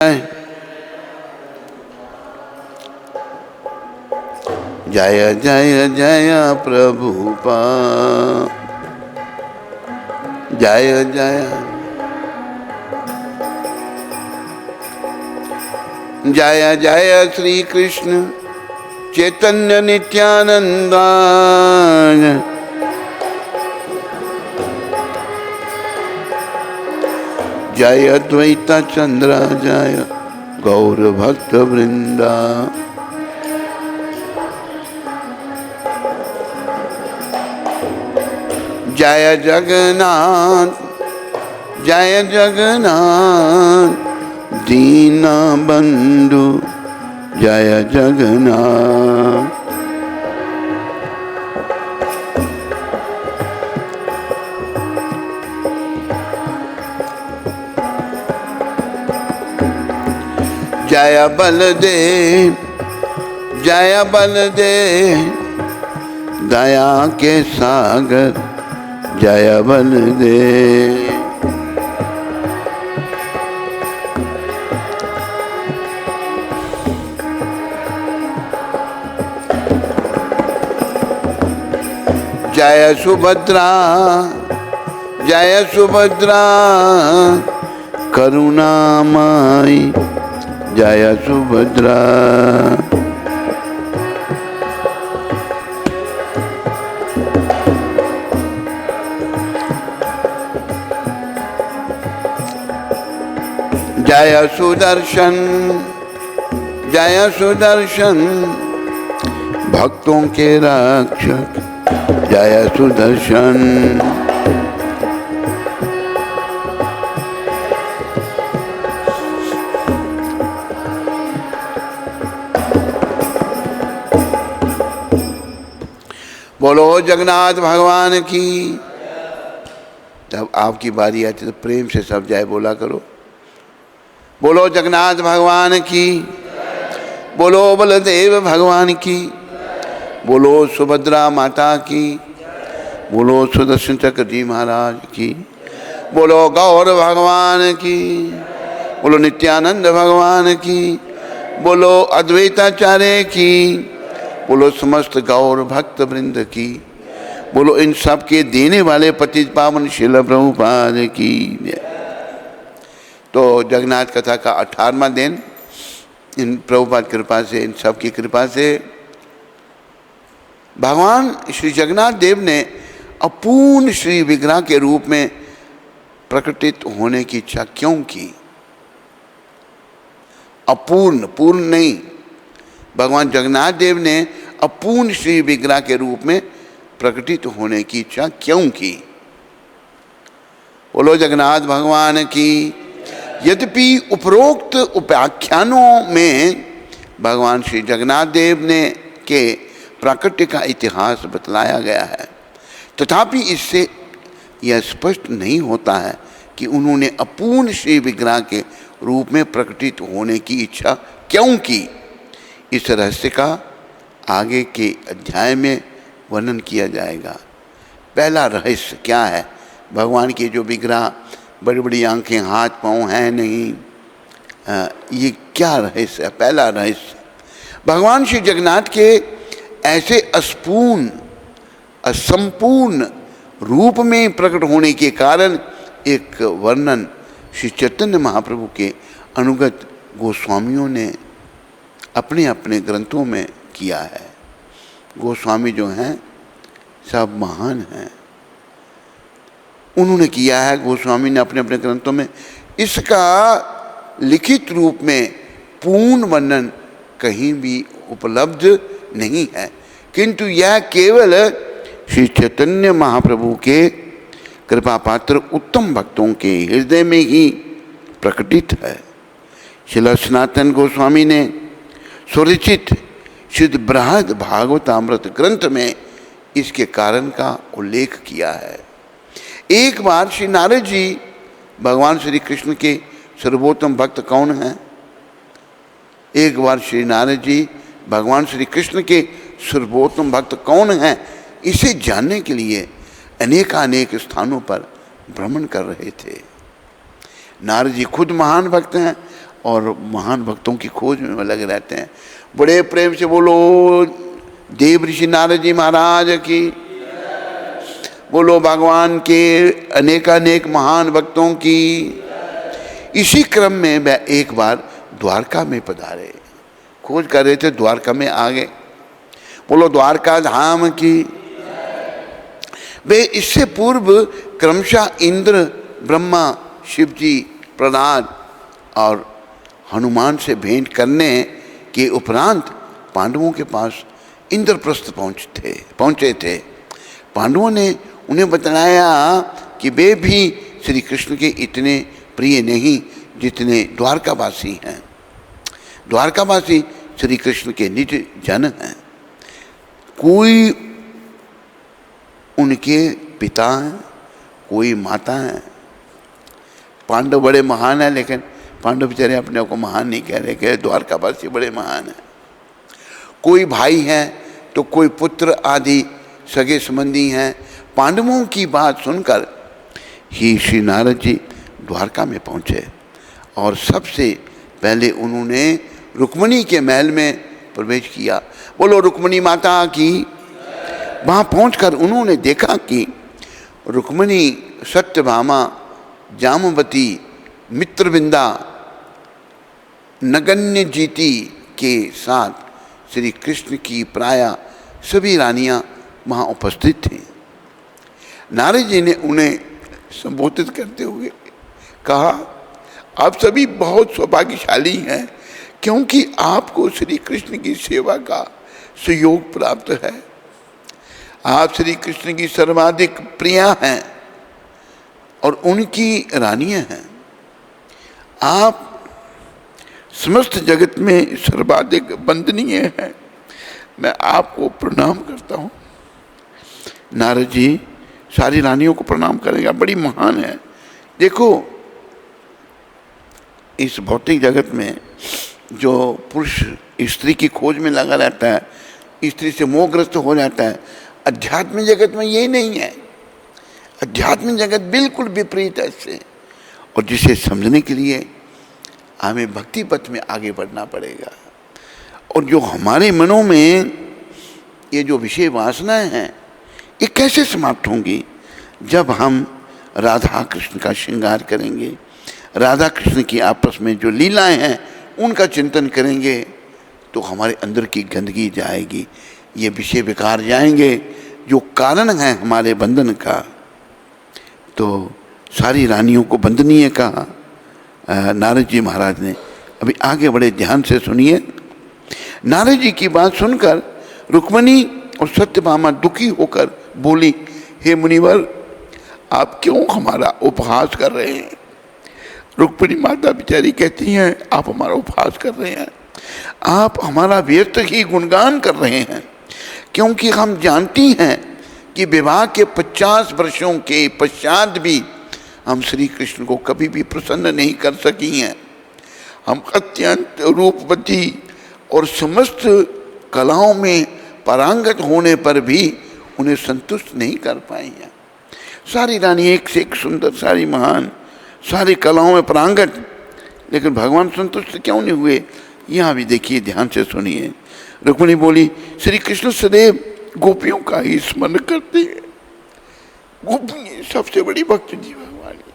जय जय जय प्रभुपाद, जय जय जय जय श्री कृष्ण चैतन्य नित्यानंद, जय द्वैत चंद्र जय गौर भक्त वृंदा। जय जगन्नाथ जय जगन्नाथ दीन बंधु जय जगन्नाथ। जय बलदेव जय बलदेव दया के सागर जय बलदेव। जय सुभद्रा जय सुभद्रा करुणामयी जय सुभद्रा। जय सुदर्शन जय सुदर्शन भक्तों के रक्षक जय सुदर्शन। बोलो जगन्नाथ भगवान की। जब आपकी बारी आती तो प्रेम से सब जय बोला करो। बोलो जगन्नाथ भगवान की, बोलो बलदेव भगवान की, बोलो सुभद्रा माता की, बोलो सुदर्शन चक्र जी महाराज की, बोलो गौर भगवान की, बोलो नित्यानंद भगवान की, बोलो अद्वैताचार्य की, बोलो समस्त गौर भक्त वृंद की, बोलो इन सब के देने वाले पतित पावन श्रील प्रभुपाद की। तो जगन्नाथ कथा का 18वां दिन इन प्रभुपाद कृपा से, इन सब की कृपा से भगवान श्री जगन्नाथ देव ने अपूर्ण श्री विग्रह के रूप में प्रकटित होने की इच्छा क्यों की? अपूर्ण, पूर्ण नहीं, भगवान जगन्नाथ देव ने अपूर्ण श्री विग्रह के रूप में प्रकटित होने की इच्छा क्यों की? बोलो जगन्नाथ भगवान की। यद्यपि उपरोक्त उपाख्यानों में भगवान श्री जगन्नाथ देव ने के प्राकट्य का इतिहास बतलाया गया है, तथापि इससे यह स्पष्ट नहीं होता है कि उन्होंने अपूर्ण श्री विग्रह के रूप में प्रकटित होने की इच्छा क्यों की। इस रहस्य का आगे के अध्याय में वर्णन किया जाएगा। पहला रहस्य क्या है? भगवान के जो विग्रह, बड़ी बड़ी आंखें, हाथ पाँव हैं नहीं, ये क्या रहस्य है? पहला रहस्य भगवान श्री जगन्नाथ के ऐसे अस्पूर्ण असंपूर्ण रूप में प्रकट होने के कारण एक वर्णन श्री चैतन्य महाप्रभु के अनुगत गोस्वामियों ने अपने अपने ग्रंथों में किया है। गोस्वामी जो हैं सब महान हैं, उन्होंने किया है। गोस्वामी ने अपने अपने ग्रंथों में इसका लिखित रूप में पूर्ण वर्णन कहीं भी उपलब्ध नहीं है, किंतु यह केवल श्री चैतन्य महाप्रभु के कृपा पात्र उत्तम भक्तों के हृदय में ही प्रकटित है। श्रील सनातन गोस्वामी ने स्वरचित शुद्ध बृहद भागवतामृत ग्रंथ में इसके कारण का उल्लेख किया है। एक बार श्री नारद जी भगवान श्री कृष्ण के सर्वोत्तम भक्त कौन हैं? एक बार श्री नारद जी भगवान श्री कृष्ण के सर्वोत्तम भक्त कौन हैं, इसे जानने के लिए अनेकानेक स्थानों पर भ्रमण कर रहे थे। नारद जी खुद महान भक्त हैं और महान भक्तों की खोज में लगे रहते हैं। बड़े प्रेम से बोलो देव ऋषि नारद जी महाराज की, बोलो भगवान के अनेकानेक महान भक्तों की। इसी क्रम में वह एक बार द्वारका में पधारे, खोज कर रहे थे, द्वारका में आ गए। बोलो द्वारका धाम की। वे इससे पूर्व क्रमशः इंद्र, ब्रह्मा, शिव जी, प्रहलाद और हनुमान से भेंट करने के उपरांत पांडवों के पास इंद्रप्रस्थ पहुँचे थे। पांडवों ने उन्हें बताया कि वे भी श्री कृष्ण के इतने प्रिय नहीं जितने द्वारकावासी हैं। द्वारकावासी श्री कृष्ण के निज जन हैं। कोई उनके पिता हैं, कोई माता हैं। पांडव बड़े महान हैं, लेकिन पांडव बेचारे अपने को महान नहीं कह रहे, कह द्वारकावासी बड़े महान हैं। कोई भाई हैं तो कोई पुत्र आदि सगे संबंधी हैं। पांडवों की बात सुनकर ही श्री नारद जी द्वारका में पहुँचे और सबसे पहले उन्होंने रुक्मिणी के महल में प्रवेश किया। बोलो रुक्मिणी माता की। वहाँ पहुंचकर उन्होंने देखा कि रुक्मिणी, सत्यभामा, जामवती, मित्रविंदा, नगण्य जीति के साथ श्री कृष्ण की प्रायः सभी रानियां वहाँ उपस्थित थीं। नारद जी ने उन्हें संबोधित करते हुए कहा, आप सभी बहुत सौभाग्यशाली हैं, क्योंकि आपको श्री कृष्ण की सेवा का सुयोग प्राप्त है। आप श्री कृष्ण की सर्वाधिक प्रिया हैं और उनकी रानियां हैं। आप समस्त जगत में सर्वाधिक वंदनीय हैं। मैं आपको प्रणाम करता हूँ। नारद जी सारी रानियों को प्रणाम करेंगे, बड़ी महान है। देखो, इस भौतिक जगत में जो पुरुष स्त्री की खोज में लगा रहता है, स्त्री से मोहग्रस्त हो जाता है, अध्यात्म जगत में ये नहीं है। अध्यात्म जगत बिल्कुल विपरीत है इससे। और जिसे समझने के लिए हमें भक्ति पथ में आगे बढ़ना पड़ेगा। और जो हमारे मनों में ये जो विषय वासनाएं हैं, ये कैसे समाप्त होंगी? जब हम राधा कृष्ण का श्रृंगार करेंगे, राधा कृष्ण की आपस में जो लीलाएं हैं उनका चिंतन करेंगे, तो हमारे अंदर की गंदगी जाएगी, ये विषय विकार जाएंगे जो कारण है हमारे बंधन का। तो सारी रानियों को वंदनीय कहा नारद जी महाराज ने। अभी आगे बड़े ध्यान से सुनिए। नारद जी की बात सुनकर रुक्मिणी और सत्यभामा दुखी होकर बोली, हे मुनिवर, आप क्यों हमारा उपहास कर रहे हैं? रुक्मिणी माता बेचारी कहती हैं, आप हमारा उपहास कर रहे हैं, आप हमारा व्यर्थ ही गुणगान कर रहे हैं, क्योंकि हम जानती हैं कि विवाह के 50 वर्षों के पश्चात भी हम श्री कृष्ण को कभी भी प्रसन्न नहीं कर सकी हैं। हम अत्यंत रूपवती और समस्त कलाओं में पारंगत होने पर भी उन्हें संतुष्ट नहीं कर पाई हैं। सारी रानी एक से एक सुंदर, सारी महान, सारी कलाओं में पारंगत, लेकिन भगवान संतुष्ट क्यों नहीं हुए? यहाँ भी देखिए, ध्यान से सुनिए। रुक्मिणी बोली, श्री कृष्ण सदैव गोपियों का ही स्मरण करते हैं। गोपी सबसे बड़ी भक्त जी भगवान की।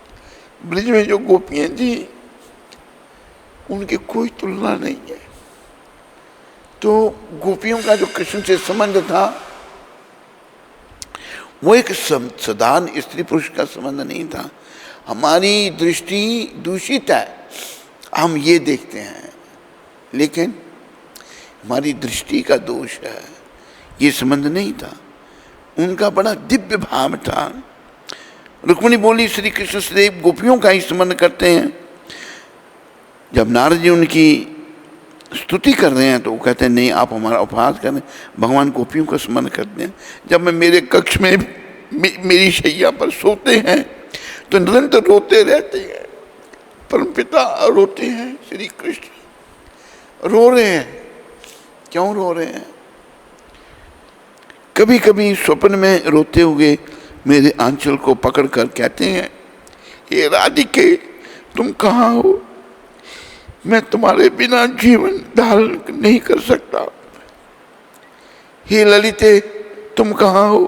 ब्रज में जो गोपियाँ थी उनकी कोई तुलना नहीं है। तो गोपियों का जो कृष्ण से संबंध था वो एक साधारण स्त्री पुरुष का संबंध नहीं था। हमारी दृष्टि दूषित है, हम ये देखते हैं, लेकिन हमारी दृष्टि का दोष है, ये संबंध नहीं था। उनका बड़ा दिव्य भाव था। रुक्मिणी बोली, श्री कृष्ण सदैव गोपियों का ही स्मरण करते हैं। जब नारद जी उनकी स्तुति कर रहे हैं तो वो कहते हैं, नहीं, आप हमारा उपहास करें, भगवान गोपियों का स्मरण करते हैं। जब मैं मेरे कक्ष में मेरी शैया पर सोते हैं तो निरंतर रोते रहते हैं। परमपिता रोते हैं, श्री कृष्ण रो रहे हैं। क्यों रो रहे हैं? कभी कभी स्वप्न में रोते हुए मेरे आंचल को पकड़कर कहते हैं, हे राधिके, तुम कहाँ हो? मैं तुम्हारे बिना जीवन धारण नहीं कर सकता। हे ललिते, तुम कहाँ हो?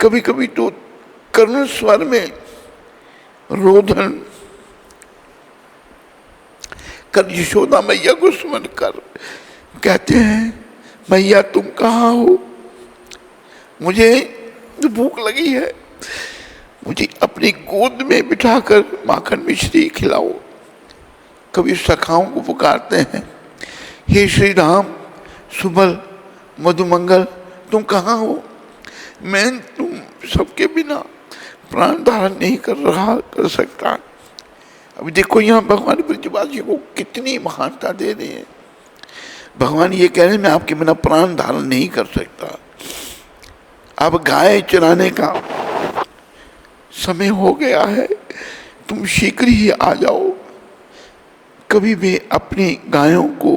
कभी कभी तो करुण स्वर में रोदन कर यशोदा मैया को स्मरण कर कहते हैं, मैया तुम कहाँ हो? मुझे भूख लगी है, मुझे अपनी गोद में बिठाकर माखन मिश्री खिलाओ। कभी सखाओं को पुकारते हैं, हे श्री राम सुबल मधुमंगल तुम कहाँ हो? मैं तुम सबके बिना प्राण धारण नहीं कर सकता। अभी देखो यहाँ भगवान ब्रजवासियों को कितनी महानता दे रहे हैं। भगवान ये कह रहे हैं मैं आपके बिना प्राण धारण नहीं कर सकता। अब गाय चराने का समय हो गया है, तुम शीघ्र ही आ जाओ। कभी भी अपनी गायों को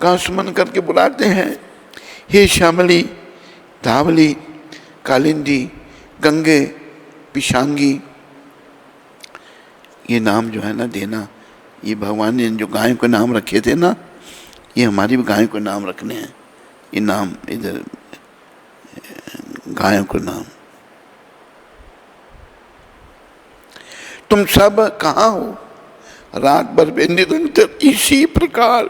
का स्मरण करके बुलाते हैं, हे श्यामली, धावली, कालिंदी, गंगे, पिशांगी। ये नाम जो है ना देना, ये भगवान ने जो गायों के नाम रखे थे ना, ये हमारी भी गायों को नाम रखने हैं। ये नाम इधर गायों को नाम। तुम सब कहाँ हो? रात भर वे निरंतर इसी प्रकार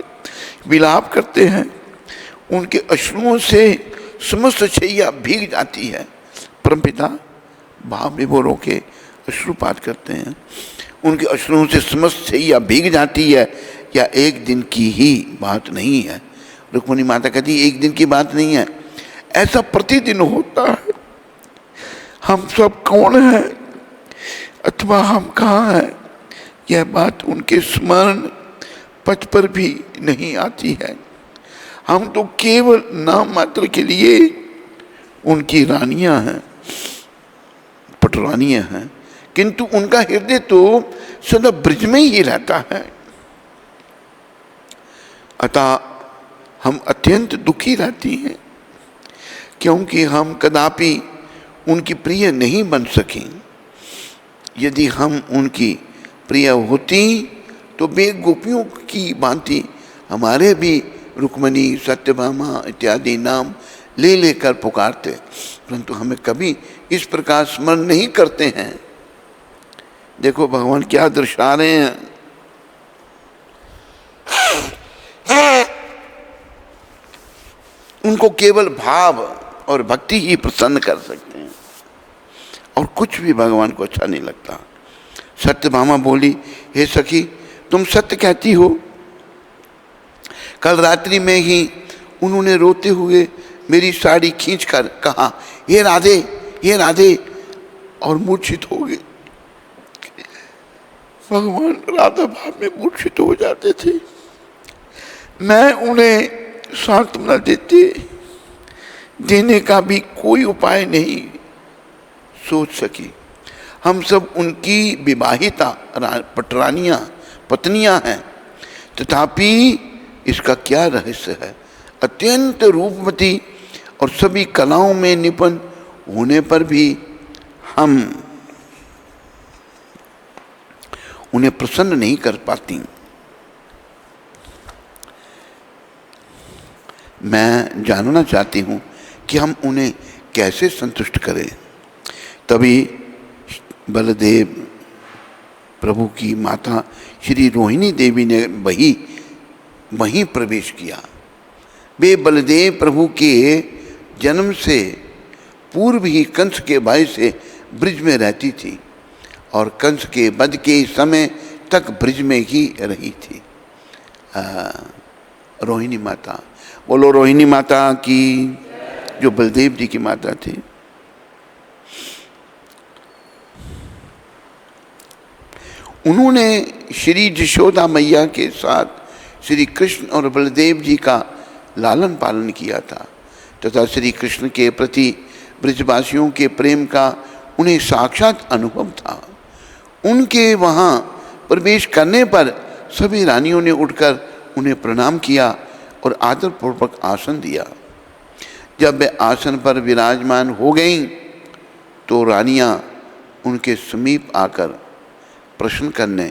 विलाप करते हैं। उनके अश्रुओं से समस्त शैया भीग जाती है। परमपिता भाव विभोरों के अश्रुपात करते हैं। उनके अश्रुओं से समस्त शैया भीग जाती है। या एक दिन की ही बात नहीं है। रुक्मिणी माता कहती है एक दिन की बात नहीं है, ऐसा प्रतिदिन होता है। हम सब कौन हैं अथवा हम कहाँ हैं, यह बात उनके स्मरण पथ पर भी नहीं आती है। हम तो केवल नाम मात्र के लिए उनकी रानियां हैं, पटरानियां हैं, किंतु उनका हृदय तो सदा ब्रज में ही रहता है। अतः हम अत्यंत दुखी रहती हैं, क्योंकि हम कदापि उनकी प्रिय नहीं बन सकें। यदि हम उनकी प्रिय होती तो वे गोपियों की भांति हमारे भी रुक्मणी, सत्यभामा इत्यादि नाम ले लेकर पुकारते, परंतु हमें कभी इस प्रकार स्मरण नहीं करते हैं। देखो भगवान क्या दर्शा रहे हैं। उनको केवल भाव और भक्ति ही प्रसन्न कर सकते हैं, और कुछ भी भगवान को अच्छा नहीं लगता। सत्यभामा बोली, हे सखी तुम सत्य कहती हो। कल रात्रि में ही उन्होंने रोते हुए मेरी साड़ी खींचकर कहा, हे राधे, हे राधे, और मूर्छित हो गए। भगवान राधा भाव में मूर्छित हो जाते थे। मैं उन्हें सांत्वना देने का भी कोई उपाय नहीं सोच सकी। हम सब उनकी विवाहिता पटरानियां, पत्नियां हैं, तथापि इसका क्या रहस्य है? अत्यंत रूपवती और सभी कलाओं में निपुण होने पर भी हम उन्हें प्रसन्न नहीं कर पाती। मैं जानना चाहती हूँ कि हम उन्हें कैसे संतुष्ट करें। तभी बलदेव प्रभु की माता श्री रोहिणी देवी ने वहीं प्रवेश किया। वे बलदेव प्रभु के जन्म से पूर्व ही कंस के भय से ब्रिज में रहती थी और कंस के वध के समय तक ब्रिज में ही रही थी। रोहिणी माता, बोलो रोहिणी माता की, जो बलदेव जी की माता थी। उन्होंने श्री यशोदा मैया के साथ श्री कृष्ण और बलदेव जी का लालन पालन किया था तथा श्री कृष्ण के प्रति ब्रजवासियों के प्रेम का उन्हें साक्षात अनुभव था। उनके वहाँ प्रवेश करने पर सभी रानियों ने उठकर उन्हें प्रणाम किया और आदरपूर्वक आसन दिया। जब वे आसन पर विराजमान हो गईं तो रानियां उनके समीप आकर प्रश्न करने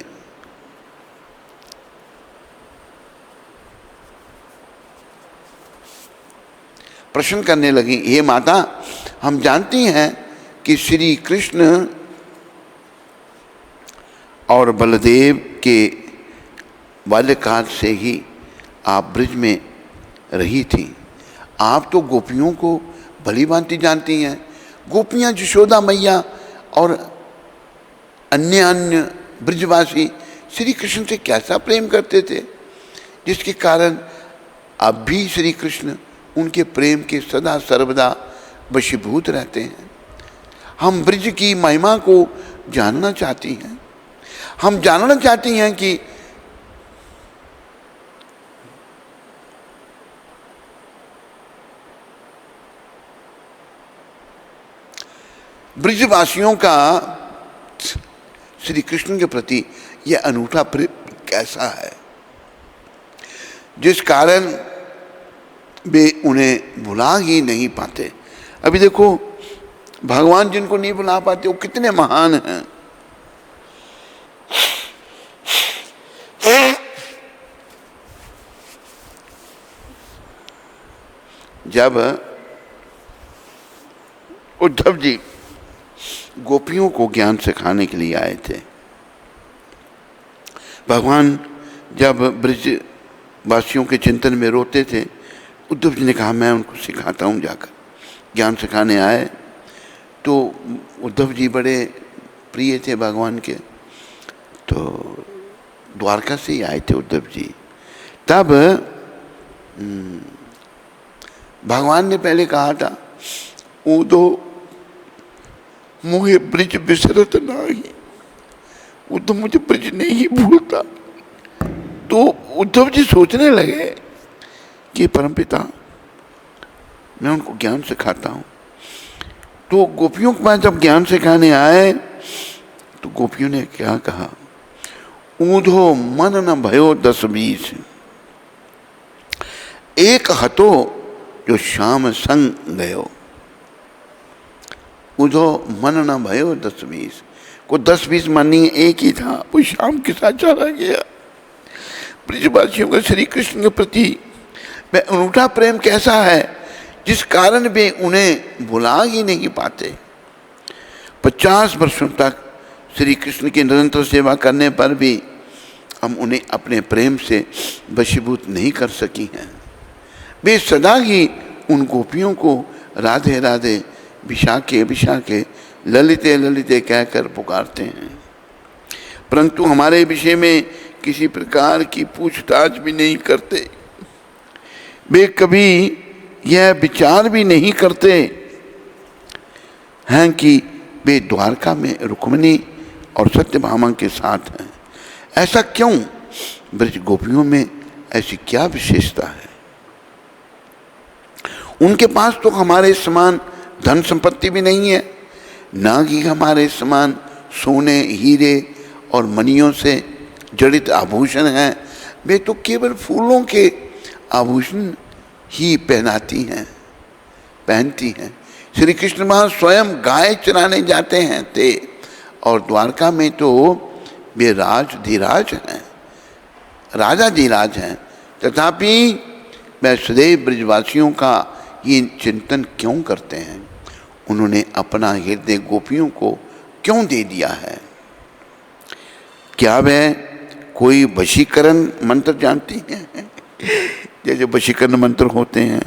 प्रश्न करने लगी, हे माता, हम जानती हैं कि श्री कृष्ण और बलदेव के बाल्यकाल से ही आप ब्रज में रही थी। आप तो गोपियों को भली भांति जानती हैं। गोपियाँ यशोदा मैया और अन्य ब्रजवासी श्री कृष्ण से कैसा प्रेम करते थे, जिसके कारण अब भी श्री कृष्ण उनके प्रेम के सदा सर्वदा वशीभूत रहते हैं। हम ब्रज की महिमा को जानना चाहती हैं। हम जानना चाहती हैं कि ब्रजवासियों का श्री कृष्ण के प्रति यह अनूठा प्रेम कैसा है, जिस कारण वे उन्हें भुला ही नहीं पाते। अभी देखो, भगवान जिनको नहीं भुला पाते वो कितने महान हैं। जब उद्धव जी गोपियों को ज्ञान सिखाने के लिए आए थे, भगवान जब ब्रज वासियों के चिंतन में रोते थे, उद्धव जी ने कहा मैं उनको सिखाता हूँ। जाकर ज्ञान सिखाने आए तो उद्धव जी बड़े प्रिय थे भगवान के, तो द्वारका से ही आए थे उद्धव जी। तब भगवान ने पहले कहा था, ऊदो मोहे ब्रज बिसरत नाही, वो तो मुझे ब्रज नहीं भूलता। तो उद्धव जी सोचने लगे कि परमपिता मैं उनको ज्ञान सिखाता हूँ। तो गोपियों के पास जब ज्ञान सिखाने आए तो गोपियों ने क्या कहा, ऊधो मन न भयो 10-20, एक हतो जो श्याम संग गयो। ऊधो मन न भयो 10-20, को 10-20 मन नहीं, एक ही था, वो श्याम के साथ चला गया। ब्रजवासियों का श्री कृष्ण के प्रति वह अनूठा प्रेम कैसा है, जिस कारण वे उन्हें भुला ही नहीं पाते। 50 वर्षों तक श्री कृष्ण की निरंतर सेवा करने पर भी हम उन्हें अपने प्रेम से वशीभूत नहीं कर सकी हैं। वे सदा ही उन गोपियों को राधे राधे, विशाखे विशाखे, ललिते ललिते कहकर पुकारते हैं, परंतु हमारे विषय में किसी प्रकार की पूछताछ भी नहीं करते। वे कभी यह विचार भी नहीं करते हैं कि वे द्वारका में रुक्मिणी और सत्यभामा के साथ हैं। ऐसा क्यों? ब्रज गोपियों में ऐसी क्या विशेषता है? उनके पास तो हमारे समान धन संपत्ति भी नहीं है, ना कि हमारे समान सोने, हीरे और मणियों से जड़ित आभूषण हैं। वे तो केवल फूलों के आभूषण ही पहनती हैं। श्री कृष्ण वहाँ स्वयं गाय चराने जाते हैं थे, और द्वारका में तो वे राजधिराज हैं, राजाधिराज हैं। तथापि वह सदैव ब्रजवासियों का ये चिंतन क्यों करते हैं? उन्होंने अपना हृदय गोपियों को क्यों दे दिया है? क्या वह कोई वशीकरण मंत्र जानती हैं? जैसे वशीकरण मंत्र होते हैं,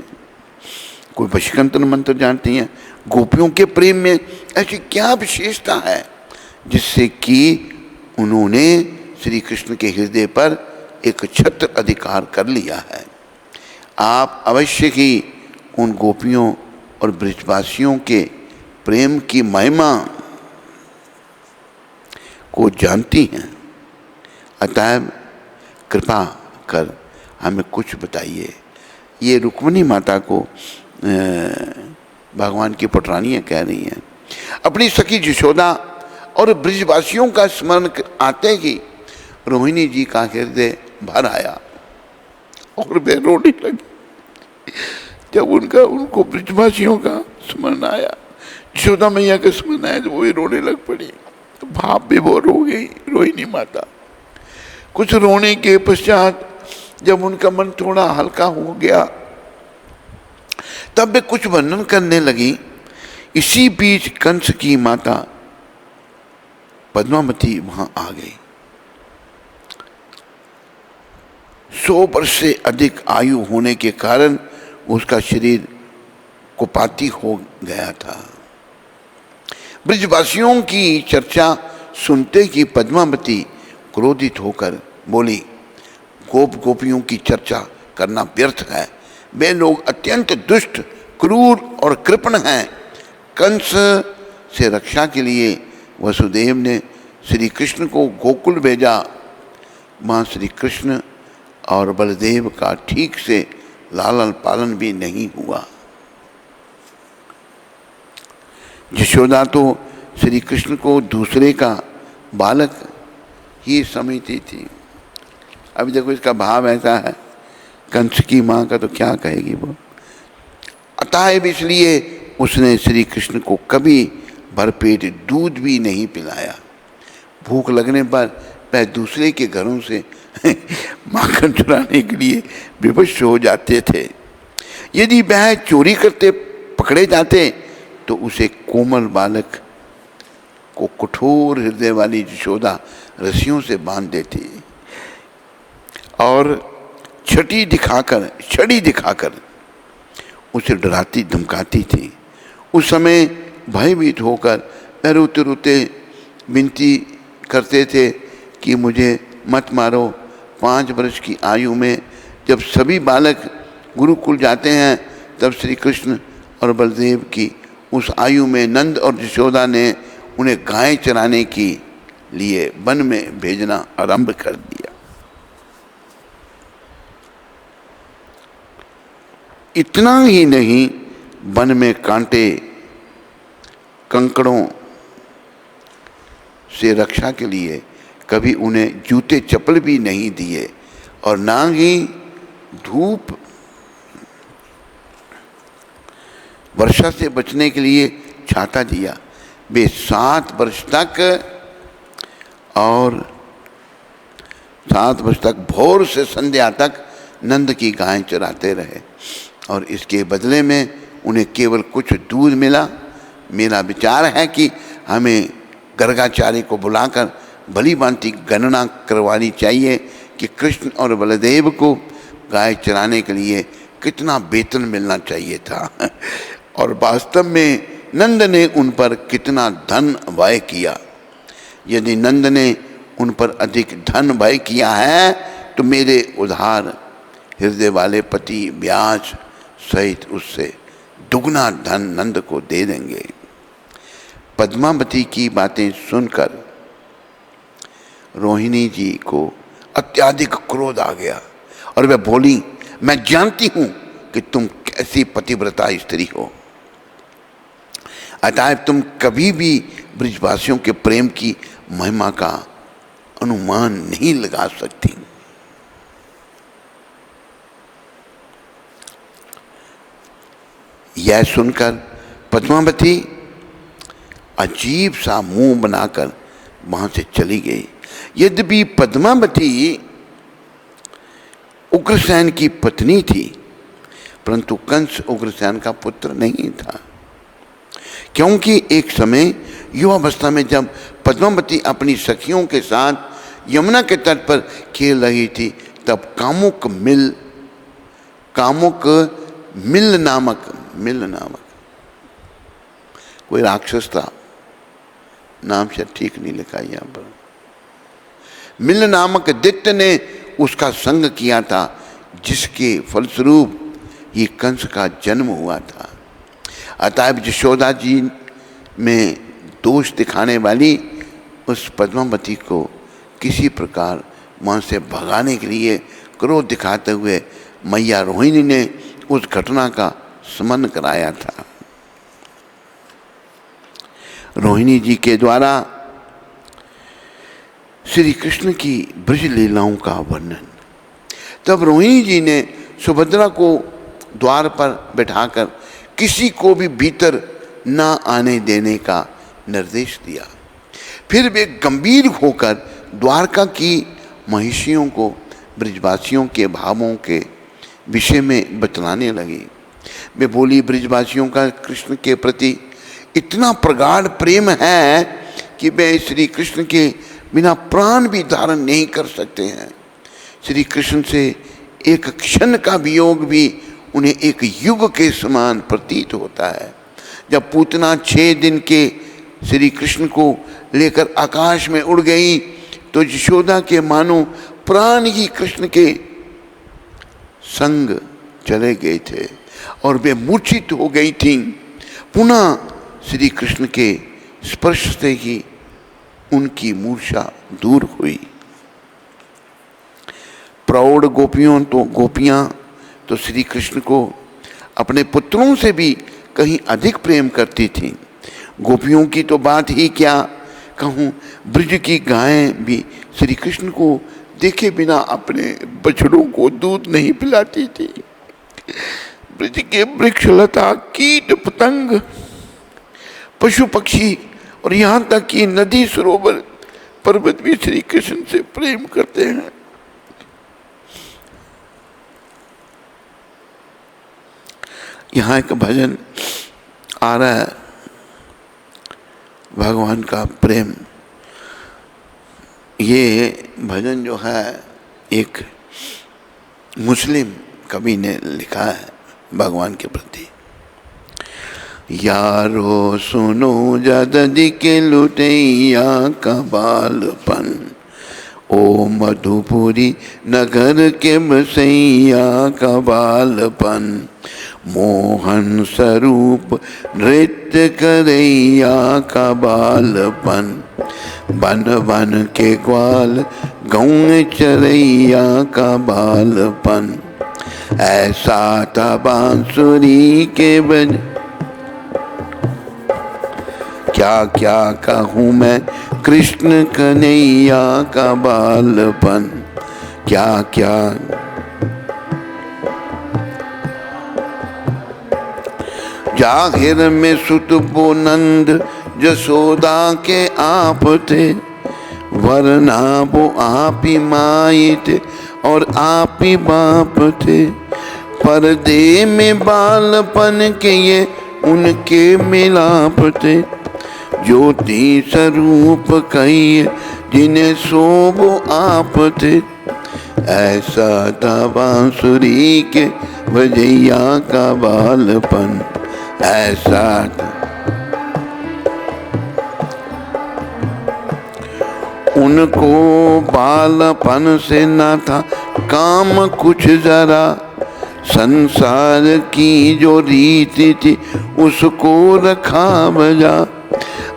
कोई वशीकरण मंत्र जानती हैं? गोपियों के प्रेम में ऐसी क्या विशेषता है जिससे कि उन्होंने श्री कृष्ण के हृदय पर एक छत्र अधिकार कर लिया है? आप अवश्य ही उन गोपियों और ब्रजवासियों के प्रेम की महिमा को जानती हैं। अतः कृपा कर हमें कुछ बताइए। ये रुक्मिणी माता को भगवान की पटरानियाँ कह रही हैं। अपनी सखी यशोदा और ब्रजवासियों का स्मरण आते ही रोहिणी जी का हृदय भर आया और वे रोने लगी। जब उनको ब्रजवासियों का स्मरण आया, यशोदा मैया का स्मरण आया, तो वो भी रोने लग पड़ी। तो भाव विभोर हो गई रोहिणी माता। कुछ रोने के पश्चात जब उनका मन थोड़ा हल्का हो गया तब वे कुछ वर्णन करने लगी। इसी बीच कंस की माता पद्मावती वहां आ गई। 100 वर्ष से अधिक आयु होने के कारण उसका शरीर कुपाती हो गया था। ब्रजवासियों की चर्चा सुनते ही पद्मावती क्रोधित होकर बोली, गोप गोपियों की चर्चा करना व्यर्थ है। वे लोग अत्यंत दुष्ट, क्रूर और कृपण हैं। कंस से रक्षा के लिए वसुदेव ने श्री कृष्ण को गोकुल भेजा। वहाँ श्री कृष्ण और बलदेव का ठीक से लालन पालन भी नहीं हुआ। यशोदा तो श्री कृष्ण को दूसरे का बालक ही समझती थी। अभी देखो इसका भाव ऐसा है, कंस की माँ का तो क्या कहेगी वो। अतएव इसलिए उसने श्री कृष्ण को कभी भरपेट दूध भी नहीं पिलाया। भूख लगने पर वह दूसरे के घरों से माखन चुराने के लिए विवश हो जाते थे। यदि वह चोरी करते पकड़े जाते तो उसे कोमल बालक को कठोर हृदय वाली यशोदा रस्सियों से बांध देती और छड़ी दिखाकर उसे डराती धमकाती थी। उस समय भयभीत होकर वह रोते रोते विनती करते थे कि मुझे मत मारो। 5 वर्ष की आयु में जब सभी बालक गुरुकुल जाते हैं, तब श्री कृष्ण और बलदेव की उस आयु में नंद और यशोदा ने उन्हें गाय चराने के लिए वन में भेजना आरंभ कर दिया। इतना ही नहीं, वन में कांटे कंकड़ों से रक्षा के लिए कभी उन्हें जूते चप्पल भी नहीं दिए और ना ही धूप वर्षा से बचने के लिए छाता दिया। वे 7 वर्ष तक भोर से संध्या तक नंद की गाय चराते रहे और इसके बदले में उन्हें केवल कुछ दूध मिला। मेरा विचार है कि हमें गर्गाचार्य को बुलाकर भली भांति गणना करवानी चाहिए कि कृष्ण और बलदेव को गाय चराने के लिए कितना वेतन मिलना चाहिए था और वास्तव में नंद ने उन पर कितना धन व्यय किया। यदि नंद ने उन पर अधिक धन व्यय किया है तो मेरे उदार हृदय वाले पति व्यास सहित उससे दुगना धन नंद को दे देंगे। पद्मावती की बातें सुनकर रोहिणी जी को अत्यधिक क्रोध आ गया और वह बोली, मैं जानती हूं कि तुम कैसी पतिव्रता स्त्री हो, अतएव तुम कभी भी ब्रजवासियों के प्रेम की महिमा का अनुमान नहीं लगा सकती। यह सुनकर पद्मावती अजीब सा मुंह बनाकर वहां से चली गई। यद्यपि पद्मावती उग्रसेन की पत्नी थी, परंतु कंस उग्रसेन का पुत्र नहीं था, क्योंकि एक समय युवावस्था में जब पद्मावती अपनी सखियों के साथ यमुना के तट पर खेल रही थी, तब कामुक मिल नामक कोई राक्षस था, नाम से ठीक नहीं लिखा यहाँ पर, मिल नामक दैत्य ने उसका संग किया था, जिसके फलस्वरूप ये कंस का जन्म हुआ था। अतएव यशोदा जी में दोष दिखाने वाली उस पद्मावती को किसी प्रकार वहाँ से भगाने के लिए क्रोध दिखाते हुए मैया रोहिणी ने उस घटना का स्मरण कराया था। रोहिणी जी के द्वारा श्री कृष्ण की ब्रज लीलाओं का वर्णन। तब रोहिणी जी ने सुभद्रा को द्वार पर बैठाकर किसी को भी भीतर न आने देने का निर्देश दिया। फिर वे गंभीर होकर द्वारका की महिषियों को ब्रजवासियों के भावों के विषय में बतलाने लगी। वे बोली ब्रिजवासियों का कृष्ण के प्रति इतना प्रगाढ़ प्रेम है कि वे श्री कृष्ण के बिना प्राण भी धारण नहीं कर सकते हैं। श्री कृष्ण से एक क्षण का वियोग भी उन्हें एक युग के समान प्रतीत होता है। जब पूतना 6 दिन के श्री कृष्ण को लेकर आकाश में उड़ गई तो यशोदा के मानो प्राण ही कृष्ण के संग चले गए थे और वे मूर्छित हो गई थीं। पुनः श्री कृष्ण के स्पर्श से ही उनकी मूर्छा दूर हुई। प्रौढ़ गोपियां तो श्री कृष्ण को अपने पुत्रों से भी कहीं अधिक प्रेम करती थीं। गोपियों की तो बात ही क्या कहूँ, ब्रज की गायें भी श्री कृष्ण को देखे बिना अपने बछड़ों को दूध नहीं पिलाती थी। ब्रज के वृक्ष लता कीट पतंग पशु पक्षी और यहाँ तक कि नदी सरोवर पर्वत भी श्री कृष्ण से प्रेम करते हैं। यहाँ एक भजन आ रहा है, भगवान का प्रेम। ये भजन जो है एक मुस्लिम कवि ने लिखा है भगवान के प्रति। यारो सुनो जददि के लुटैया का बालपन, ओ मधुपुरी नगर के बसैया का बालपन, मोहन स्वरूप नृत्य करैया का बालपन, बन बन के ग्वाल गौं चरैया का बालपन, ऐसा था बांसुरी के बज। क्या क्या कहूँ मैं कृष्ण कन्हैया का बालपन, क्या क्या जाहिर में सुतबो नंद जसोदा के आप थे, वरना वो आप ही माई थे और आप ही बाप थे। पर्दे में बालपन के ये उनके मिलाप थे, ज्योति स्वरूप कहिए जिन्हें सोबो आप थे। ऐसा था बांसुरी के बजैया का बालपन, ऐसा था। उनको बालपन से न था काम कुछ जरा, संसार की जो रीति थी उसको रखा बजा।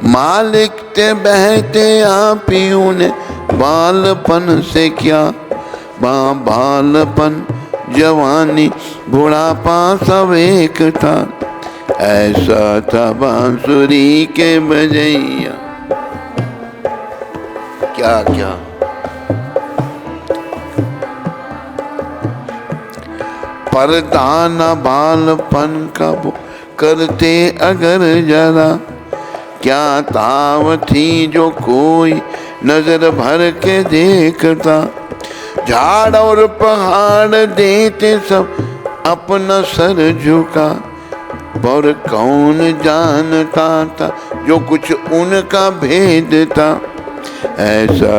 मालिक ते बहते आप ही उन्हें बालपन से क्या, बालपन जवानी बुढ़ापा सब एक था। ऐसा था बांसुरी के बजैया, क्या क्या पर्दा न बालपन का वो करते अगर जरा, क्या ताव थी जो कोई नजर भर के देखता। झाड़ और पहाड़ देते सब अपना सर झुका, पर कौन जानता था जो कुछ उनका भेद था। ऐसा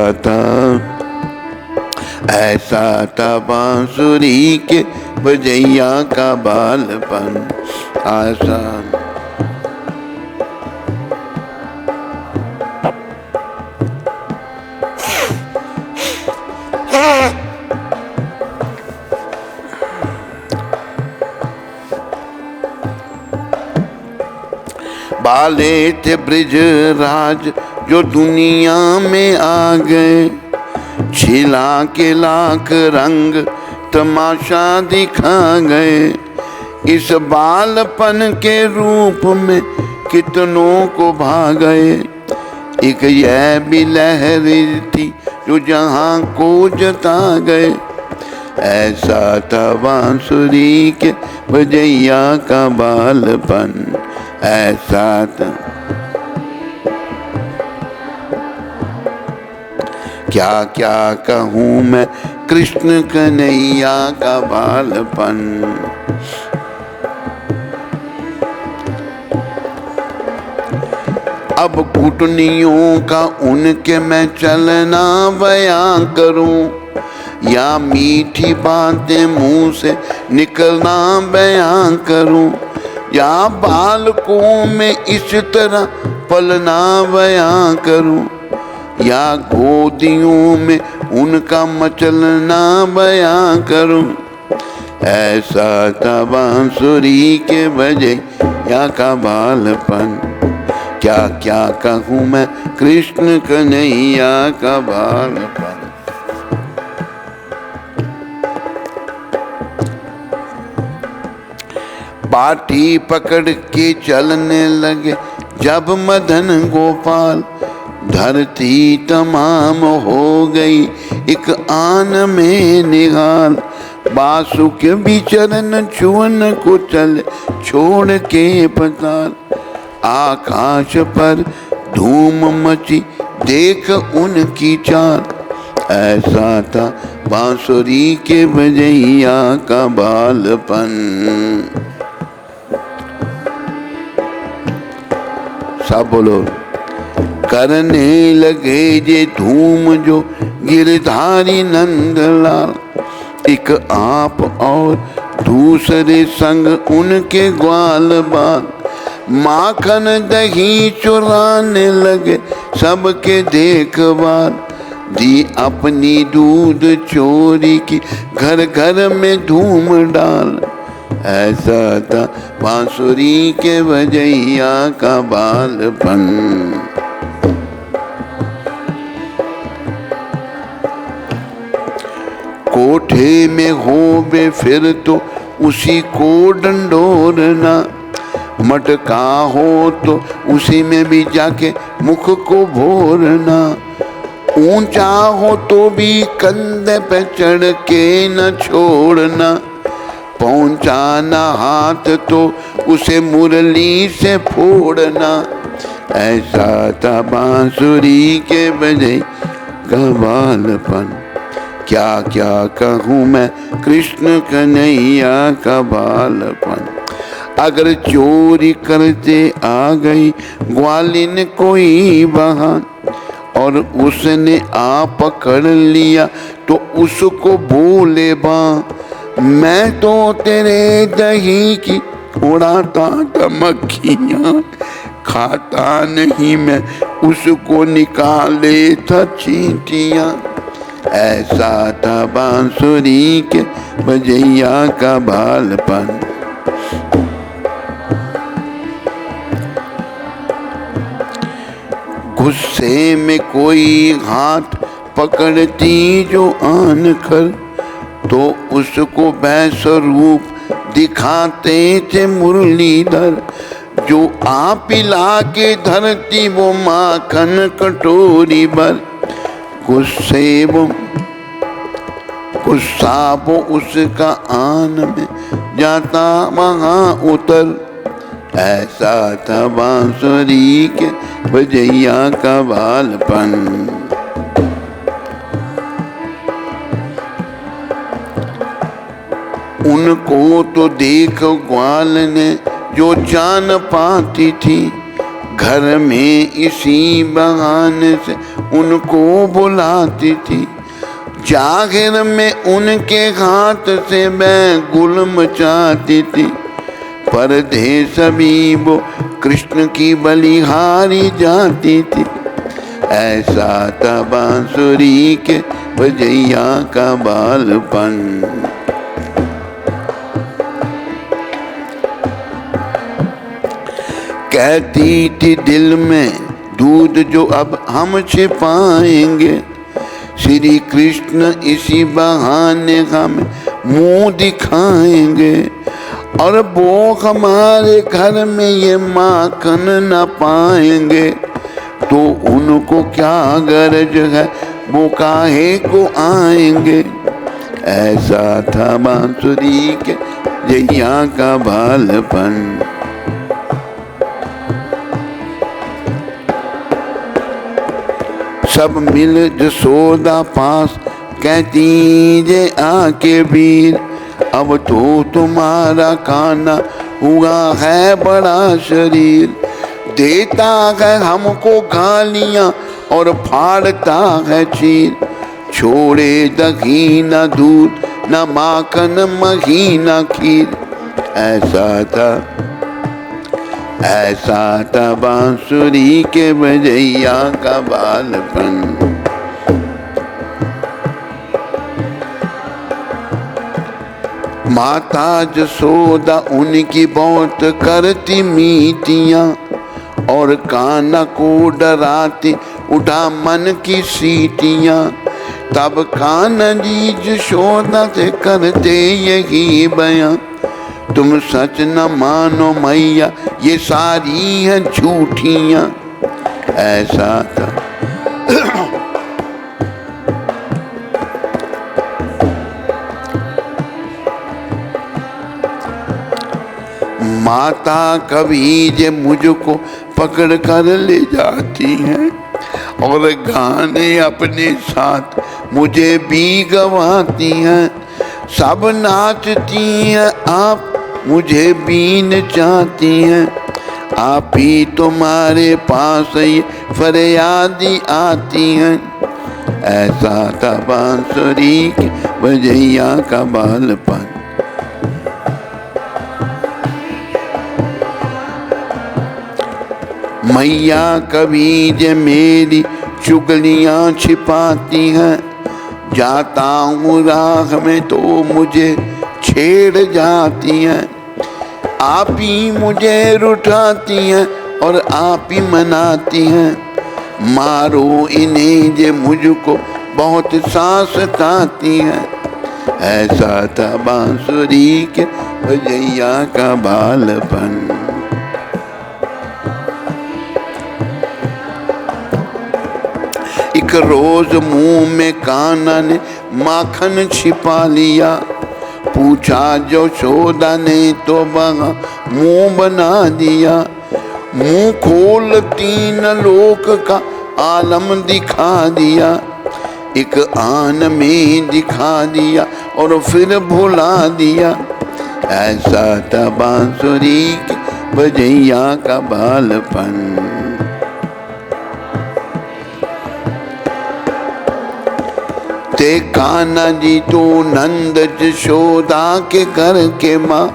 था बांसुरी के बजैया का बालपन, आसान बाले थे ब्रिज राज जो दुनिया में आ गए, छिला के लाख रंग तमाशा दिखा गए। इस बालपन के रूप में कितनों को भा गए, एक यह भी लहरी थी जो जहां को जता गए। ऐसा था बांसुरी के बजैया का बालपन, ऐसा था। क्या क्या कहूँ मैं कृष्ण कन्हैया का बालपन। अब घुटनियों का उनके मैं चलना बयां करूं, या मीठी बातें मुंह से निकलना बयां करूं, या बालकों में इस तरह पलना बयां करूं, या गोदियों में उनका मचलना बयां करूं। ऐसा था बांसुरी के बजैया का बालपन, क्या क्या कहूँ मैं कृष्ण कन्हैया का बालपन। पाटी पकड़ के चलने लगे जब मदन गोपाल, धरती तमाम हो गई एक आन में निहाल। बासु के बिचरन छुअन को चल छोड़ के पताल, आकाश पर धूम मची देख उनकी चाल। ऐसा था बांसुरी के बजैया का बालपन। सब बोलो। करने लगे जे धूम जो गिरधारी नंदलाल, एक आप और दूसरे संग उनके ग्वाल बाल। माखन दही चुराने लगे सबके देखभाल, दी अपनी दूध चोरी की घर घर में धूम डाल। ऐसा था बांसुरी के बजैया का बालपन। कोठे में होवे फिर तो उसी को डंडोरना, मटका हो तो उसी में भी जाके मुख को भोरना। ऊंचा हो तो भी कंधे पे चढ़ के न छोड़ना, पहुंचाना हाथ तो उसे मुरली से फोड़ना। ऐसा था बांसुरी के बजैया का बालपन, क्या क्या कहूँ मैं कृष्ण कन्हैया का बालपन। अगर चोरी करते आ गई ग्वालिन कोई बहान, और उसने आ पकड़ लिया तो उसको बोले बा, मैं तो तेरे दही की उड़ाता था मक्खियाँ, खाता नहीं मैं उसको निकाले था चींटियाँ। ऐसा था बांसुरी के बजैया का बालपन। गुस्से में कोई हाथ पकड़ती जो आन कर, तो उसको वैस्वरूप दिखाते थे मुरलीधर। जो आ पिला के धरती वो माखन कटोरी भर, गुस्सा वो उसका आन में जाता वहाँ उतर। ऐसा था बांसुरी के बजैया का बालपन। उनको तो देख ग्वाल ने जो जान पाती थी, घर में इसी बहाने से उनको बुलाती थी। जाहिर में उनके हाथ से मैं गुल मचाती थी, परदेश भी वो कृष्ण की बलिहारी जाती थी। ऐसा था बांसुरी के बजैया का बालपन। कहती थी दिल में दूध जो अब हम छिपाएंगे, श्री कृष्ण इसी बहाने हमें मुंह दिखाएंगे। और वो हमारे घर में ये माखन न पाएंगे, तो उनको क्या गरज है वो काहे को आएंगे। ऐसा था बांसुरी के जैया का बालपन। सब मिल जसोदा पास कहती जे आके वीर, अब तो तुम्हारा खाना हुआ है बड़ा शरीर। देता है हमको गालियां और फाड़ता है चीर। छोड़े दही न दूध न माखन मही न खीर। ऐसा था बांसुरी के बजैया का बालपन। माता जसोदा उनकी बहुत करती मीतियां और कान्हा को डराती उठा मन की सीटियां। तब कान्हा जी जसोदा से करते यही बयां, तुम सच न मानो मैया ये सारी हैं झूठियां। ऐसा था माता कभी जे मुझको पकड़ कर ले जाती हैं और गाने अपने साथ मुझे भी गवाती हैं। सब नाचती हैं आप मुझे बीन चाहती हैं। आप ही तुम्हारे पास ये फरियादी आती हैं। ऐसा था बांसुरी के बजैया का बालपन। मैया कभी जे मेरी चुगलियां छिपाती हैं। जाता हूँ राह में तो मुझे छेड़ जाती हैं। आप ही मुझे रुठाती हैं और आप ही मनाती हैं। मारो इन्हें जे मुझको बहुत सांस आती हैं। ऐसा था बांसुरी के बजैया का बालपन। एक रोज मुंह में कान्हा ने माखन छिपा लिया। पूछा जसोदा ने तो वहाँ मुंह बना दिया। मुंह खोल तीन लोक का आलम दिखा दिया। एक आन में दिखा दिया और फिर भुला दिया। ऐसा था बांसुरी के बजैया का बालपन। ते कान्हा जी तो नंद जशोदा के घर के माँ।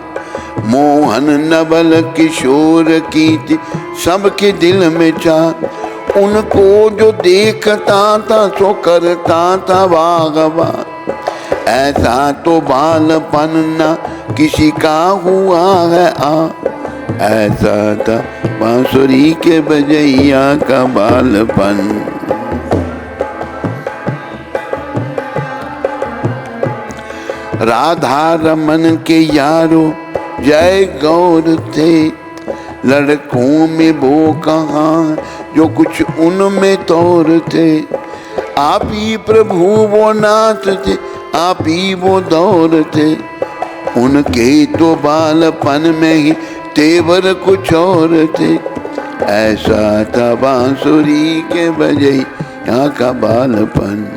मोहन नवल किशोर की थी सबके दिल में चाह। उनको जो देखता था सो करता था वागवा। ऐसा तो बालपन न किसी का हुआ है ऐसा था बांसुरी के बजैया का बालपन। राधा रमन के यारो जय गौर थे। लड़कों में वो कहाँ जो कुछ उनमें तौर थे। आप ही प्रभु वो नाथ थे, आप ही वो दौर थे। उनके तो बालपन में ही तेवर कुछ और थे। ऐसा था बांसुरी के बजैया का बालपन।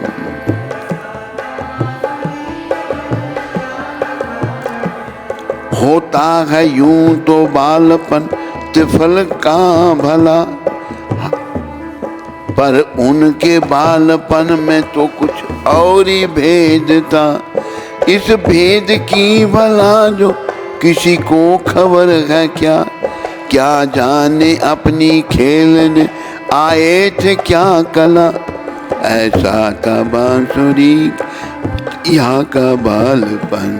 होता है यूं तो बालपन तिफल का भला। पर उनके बालपन में तो कुछ और ही भेद था। इस भेद की भला जो किसी को खबर है क्या। क्या जाने अपनी खेलने आए थे क्या कला। ऐसा था बांसुरी यहाँ का बालपन।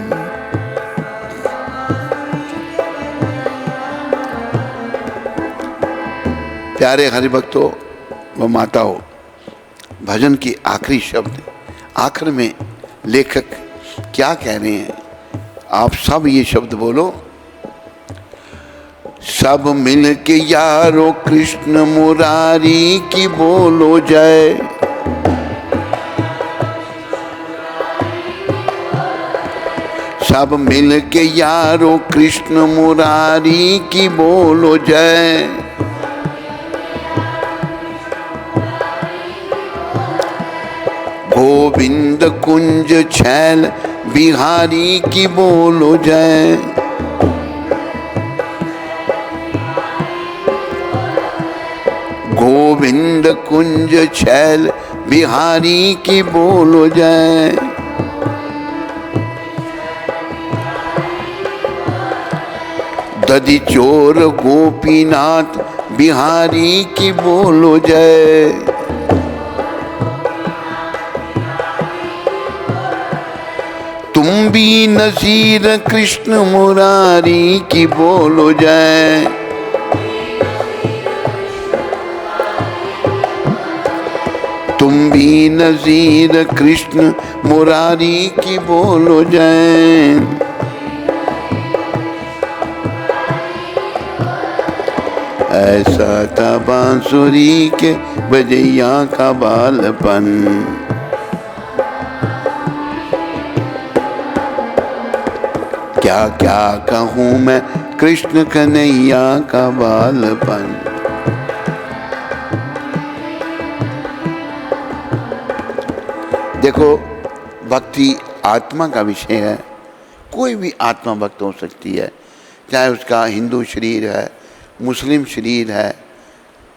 प्यारे हरिभक्तों व माताओं, भजन की आखिरी शब्द आखिर में लेखक क्या कह रहे हैं, आप सब ये शब्द बोलो। सब मिल के यारो कृष्ण मुरारी की बोलो जय। सब मिल के यारो कृष्ण मुरारी की बोलो जय। गोविंद कुंज छैल बिहारी की बोलो जय। गोविंद कुंज छैल बिहारी की बोलो जय। दधि चोर गोपीनाथ बिहारी की बोलो जय। तुम भी नसीर कृष्ण मुरारी की बोलो जय। तुम भी नसीर कृष्ण मुरारी की बोलो जय। ऐसा था बांसुरी के बजैया का बालपन, क्या क्या कहूँ मैं कृष्ण कन्हैया का बालपन। देखो, भक्ति आत्मा का विषय है। कोई भी आत्मा भक्त हो सकती है, चाहे उसका हिंदू शरीर है, मुस्लिम शरीर है,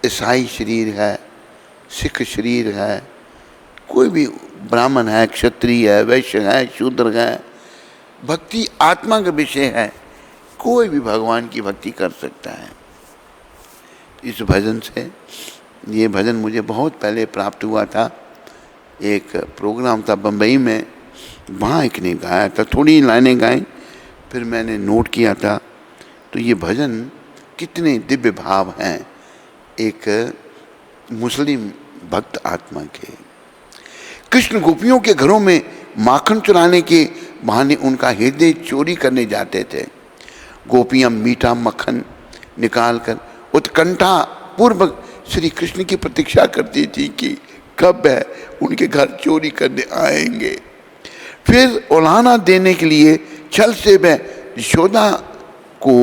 ईसाई शरीर है, सिख शरीर है, कोई भी ब्राह्मण है, क्षत्रिय है, वैश्य है, शूद्र है। भक्ति आत्मा का विषय है, कोई भी भगवान की भक्ति कर सकता है। इस भजन से, ये भजन मुझे बहुत पहले प्राप्त हुआ था। एक प्रोग्राम था बम्बई में, वहाँ एक ने गाया था, थोड़ी लाइनें गाई, फिर मैंने नोट किया था। तो ये भजन कितने दिव्य भाव हैं एक मुस्लिम भक्त आत्मा के। कृष्ण गोपियों के घरों में माखन चुराने के बहाने उनका हृदय चोरी करने जाते थे। गोपियाँ मीठा मक्खन निकालकर उत्कंठा पूर्वक श्री कृष्ण की प्रतीक्षा करती थी कि कब है उनके घर चोरी करने आएंगे। फिर उलाहना देने के लिए छल से वह यशोदा को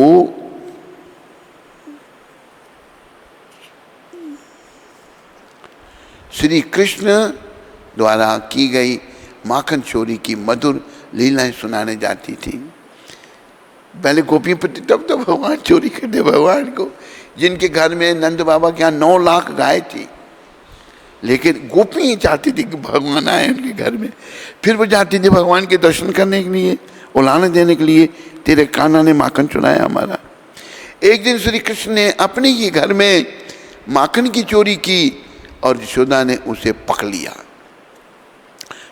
श्री कृष्ण द्वारा की गई माखन चोरी की मधुर लीलाएं सुनाने जाती थी। पहले गोपी पति तब तो भगवान चोरी करते भगवान को, जिनके घर में नंद बाबा के यहाँ 9 लाख गाय थी, लेकिन गोपी चाहती थी कि भगवान आए उनके घर में। फिर वो जाती थी भगवान के दर्शन करने के लिए, उलाहना देने के लिए, तेरे कान्हा ने माखन चुराया हमारा। एक दिन श्री कृष्ण ने अपने ही घर में माखन की चोरी की और यशोदा ने उसे पकड़ लिया।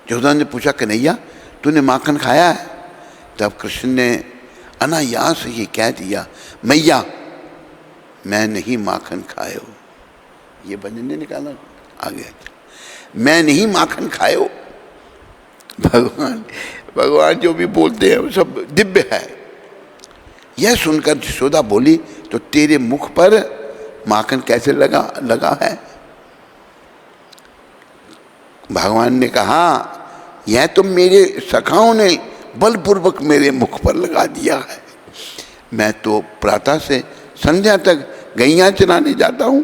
यशोदा ने पूछा, कन्हैया तूने माखन खाया है? तब कृष्ण ने अनायास ये कह दिया, मैया मैं नहीं माखन खायो। ये भजन ने निकाला आगे, मैं नहीं माखन खायो। भगवान जो भी बोलते हैं वो सब दिव्य है। यह सुनकर यशोदा बोली, तो तेरे मुख पर माखन कैसे लगा है? भगवान ने कहा, यह तो मेरे सखाओं ने बलपूर्वक मेरे मुख पर लगा दिया है। मैं तो प्रातः से संध्या तक गैया चराने जाता हूँ,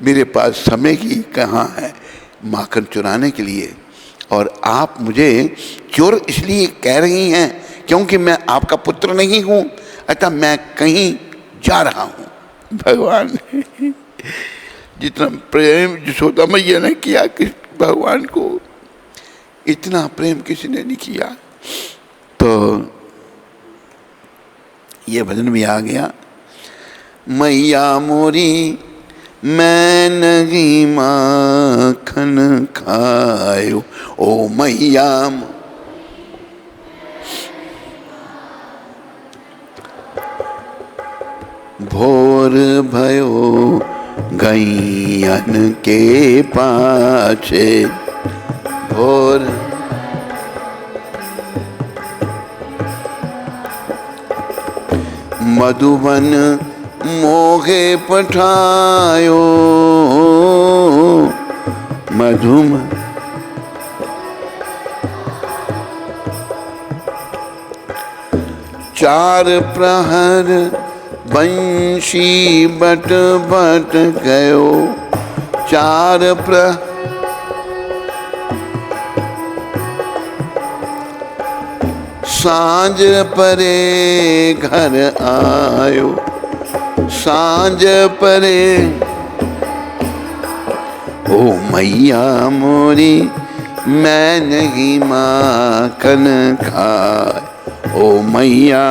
मेरे पास समय ही कहाँ है माखन चुराने के लिए। और आप मुझे चोर इसलिए कह रही हैं क्योंकि मैं आपका पुत्र नहीं हूँ, अतः मैं कहीं जा रहा हूँ। भगवान जितना प्रेम यशोदा मैया ने किया कि भगवान को, इतना प्रेम किसी ने नहीं किया। तो ये भजन भी आ गया, मैया मोरी मैं नहीं माखन खायो, ओ मैया भोर भयो गैयन के पाछे, भोर मधुबन मोहे पठायो, मधुम चार प्रहर बंशी बट बट गयो, चार सांझ परे घर आयो, सांझ परे ओ मैया मोरी मैं नहीं माखन खाए, ओ मैया।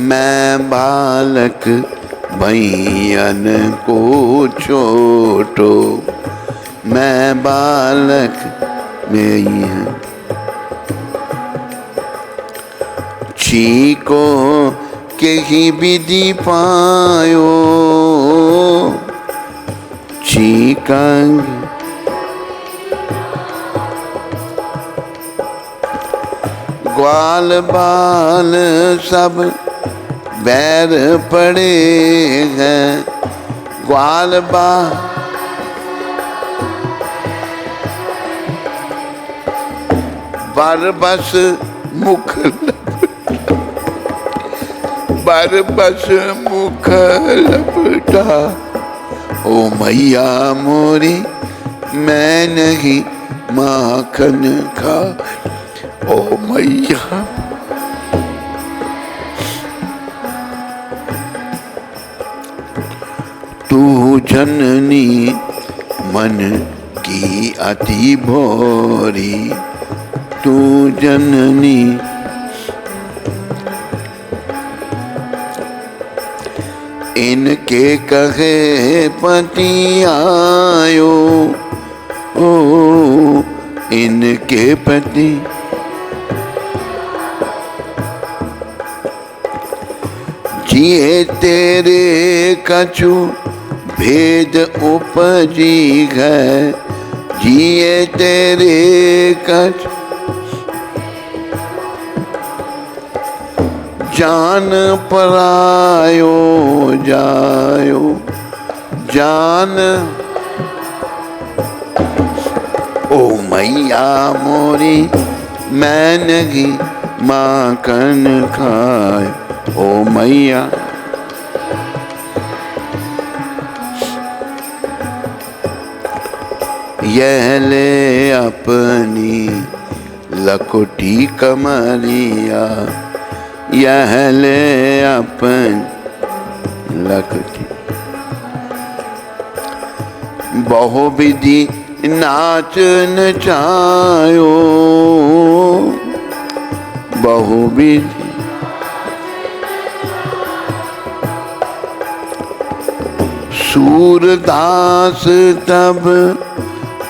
मैं बालक भैयन को छोटो, मैं बालक में चीको के ही विधि पायो, चीकांग ग्वाल बाल सब बैर पड़े हैं, ग्वाल बाल बरबस मुख बरबस मुख लपटा, ओ मैया मोरी मैं नहीं माखन खा, ओ मैया। तू जननी मन की अति भोरी, तू जननी इनके कहे पति आयो, ओ इनके पति जिए तेरे कछु भेद उपजी है, जिए तेरे कछु जान परायो जायो जान, ओ मैया मोरी मैं नहीं माखन खाए, ओ मैया। यह ले अपनी लकुटी कमरिया, यह ले अपन लकुटी बहु विधि नाच नचायो, बहु विधि सूरदास तब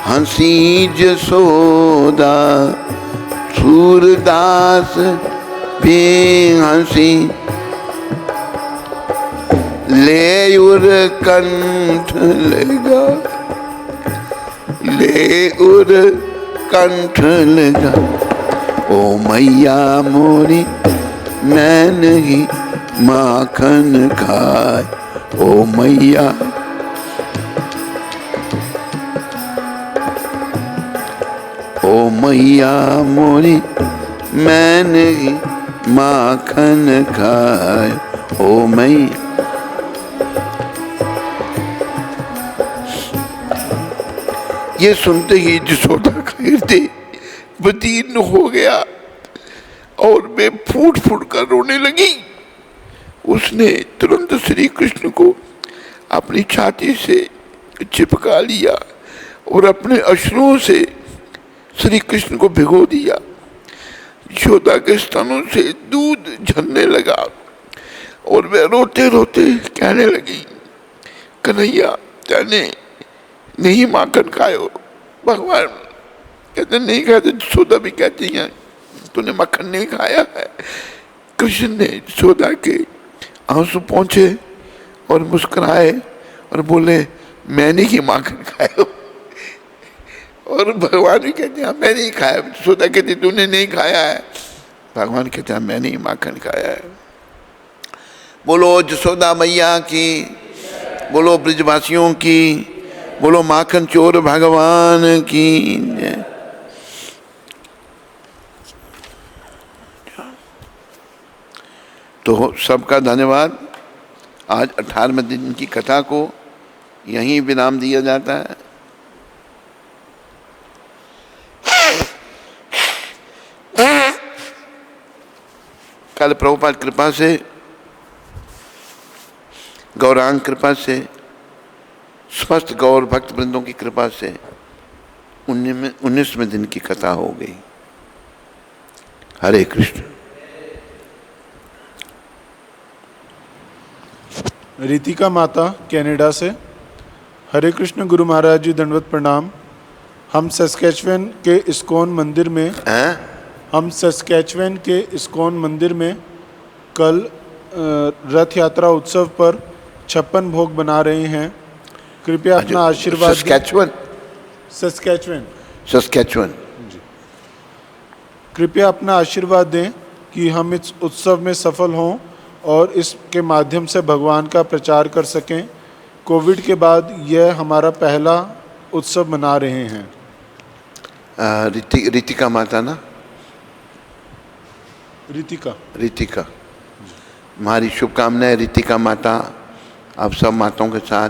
हंसी जसोदा, सूरदास भी हंसी ले उर कंठ लगा, ले उर कंठ लगा, ओ मैया मोरी मैं नहीं माखन खाए, ओ मैया। ओ मैया मोरी मैं नहीं माखन खाए, ओ मैया। ये सुनते ही जसोदा का हृदय विदीर्ण हो गया और वे फूट फूट कर रोने लगी। उसने तुरंत श्री कृष्ण को अपनी छाती से चिपका लिया और अपने अश्रुओं से श्री कृष्ण को भिगो दिया। यशोदा के स्तनों से दूध झरने लगा और वे रोते रोते कहने लगी, कन्हैया तैने नहीं माखन खायो। भगवान कहते नहीं खाते, यशोदा भी कहती हैं तूने मक्खन नहीं खाया है। कृष्ण ने यशोदा के आंसू पहुंचे और मुस्कुराए और बोले मैंने ही माखन खाया। और भगवान भी कहते हैं मैं नहीं खाया। यशोदा कहती तूने नहीं खाया है। भगवान कहते हैं मैंने ही माखन खाया है। बोलो यशोदा मैया की, बोलो ब्रजवासियों की, बोलो माखन चोर भगवान की। तो सबका धन्यवाद। आज 18वें दिन की कथा को यहीं विराम दिया जाता है। कल प्रभुपाद कृपा से गौरांग कृपा से, समस्त गौर भक्त वृंदों की कृपा से 19वें दिन की कथा हो गई। हरे कृष्ण। रितिका माता कनाडा से। हरे कृष्ण गुरु महाराज जी, दंडवत प्रणाम। हम सस्केचुअन के इस्कॉन मंदिर में कल रथ यात्रा उत्सव पर 56 भोग बना रहे हैं। कृपया अपना आशीर्वाद सस्केचुअन कृपया अपना आशीर्वाद दें कि हम इस उत्सव में सफल हों और इसके माध्यम से भगवान का प्रचार कर सकें। कोविड के बाद यह हमारा पहला उत्सव मना रहे हैं। रितिका माता ना, रितिका हमारी शुभकामनाएं। रितिका माता, आप सब माताओं के साथ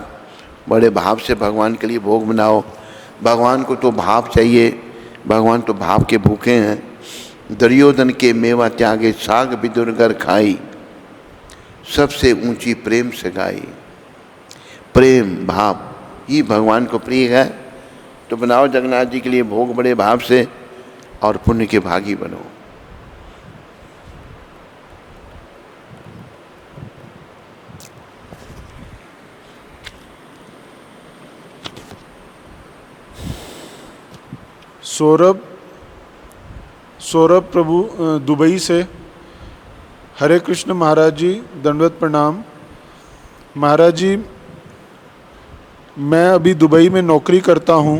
बड़े भाव से भगवान के लिए भोग बनाओ। भगवान को तो भाव चाहिए, भगवान तो भाव के भूखे हैं। दुर्योधन के मेवा त्यागे, साग बिदुरगर खाई, सबसे ऊंची प्रेम से गाई। प्रेम भाव ही भगवान को प्रिय है। तो बनाओ जगन्नाथ जी के लिए भोग बड़े भाव से और पुण्य के भागी बनो। सौरभ प्रभु दुबई से। हरे कृष्ण महाराज जी, दंडवत प्रणाम। महाराज जी, मैं अभी दुबई में नौकरी करता हूँ।